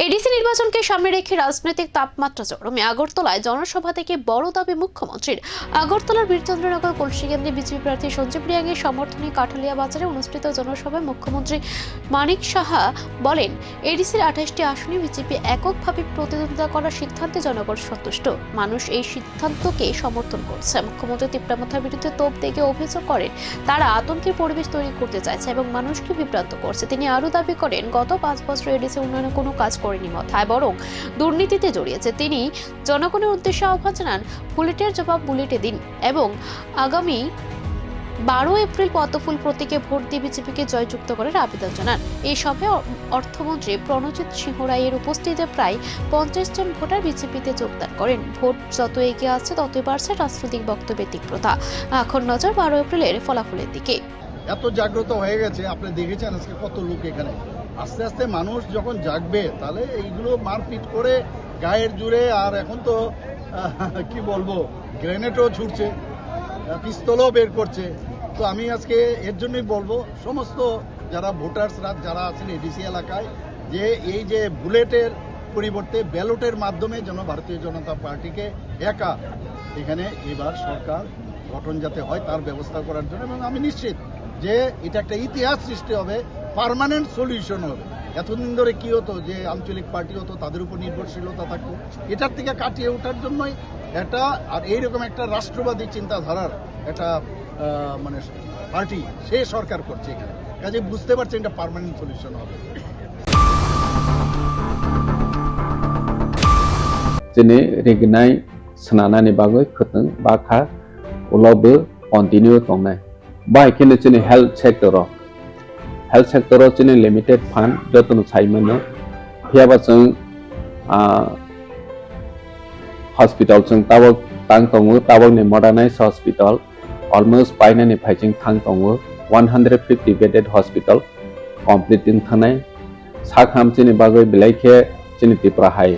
ADC নির্বাচনকে সামনে রেখে রাজনৈতিক তাপমাত্রা চরমে। আগরতলায় জনসভা থেকে বড় দাবি মুখ্যমন্ত্রীর। আগরতলার বীরচন্দ্রনগর কলসি কেন্দ্রে বিজেপি প্রার্থী সঞ্জীব রিয়াংয়ের সমর্থনে কাঠালিয়া বাজারে অনুষ্ঠিত জনসভায় মুখ্যমন্ত্রী মানিক সাহা বলেন, এডিসির 28টি আসনে বিজেপি এককভাবে প্রতিদ্বন্দ্বিতা করার সিদ্ধান্তে জনগণ সন্তুষ্ট। মানুষ এই সিদ্ধান্তকে সমর্থন করছে। মুখ্যমন্ত্রী তীব্রামাথার বিরুদ্ধে তোপ দেখে অভিযোগ করেন, তারা আতঙ্কের পরিবেশ তৈরি করতে চাইছে এবং মানুষকে বিভ্রান্ত করছে। তিনি আরও দাবি করেন, গত 5 বছর এডিসি উন্নয়নে কোনো কাজ করেনি মাথায়, বরং দুর্নীতিতে জড়িয়েছে। তিনি জনগণের উদ্দেশ্যে আহ্বান জানান, বুলেটের জবাব বুলেটে দিন এবং আগামী 12 এপ্রিল পদ্মফুল প্রতীকে ভোট দিয়ে বিজেপিকে জয়যুক্ত করার আবেদন জানান। এই সভায় অর্থমন্ত্রী প্রণজিৎ সিংহ রায়ের উপস্থিতিতে প্রায় 50 জন ভোটার বিজেপিতে যোগদান করেন। ভোট যত এগিয়ে আসছে ততই বাড়ছে রাজনৈতিক বক্তব্যের তীব্রতা। এখন নজর 12 এপ্রিলের ফলাফলের দিকে। এত জাগ্রত হয়ে গেছে, আপনি দেখেছেন আজকে কত লোক এখানে। আস্তে আস্তে মানুষ যখন জাগবে, তাহলে এইগুলো মারপিট করে গায়ের জুড়ে, আর এখন তো কি বলবো, গ্রেনেডও ছুটছে, পিস্তলও বের করছে। তো আমি আজকে এর জন্যই বলবো, সমস্ত যারা ভোটার্সরা যারা আছেন এডিসি এলাকায়, যে এই যে বুলেটের পরিবর্তে ব্যালটের মাধ্যমে যেন ভারতীয় জনতা পার্টিকে একা এখানে এবার সরকার গঠন যাতে হয় তার ব্যবস্থা করার জন্য। এবং আমি নিশ্চিত যে এটা একটা ইতিহাস সৃষ্টি হবে, পার্মানেন্ট সলিউশন হবে। এতদিন ধরে কি হতো, যে আঞ্চলিক পার্টি হতো, তাদের উপর নির্ভরশীলতা থাকতো, এটার থেকে কাটিয়ে ওঠার জন্যই এটা। আর এইরকম একটা রাষ্ট্রবাদী চিন্তাধারার একটা মানে পার্টি সে সরকার করছে এখানে, কাজে বুঝতে পারছেন এটা পার্মানেন্ট সলিউশন হবে। Jene regnai senana ni bagoi khuteng bakha ulobe continue tongnai. Bai kene jene health sector jene limited fund jotun saimano phiaba jeng hospital jeng tabok tang tongo tabok ni modernized hospital almost paina ni phaijing thang tongo 150 bedded hospital completing thanai sakham jene bagoi bilaikhe jene tipra hai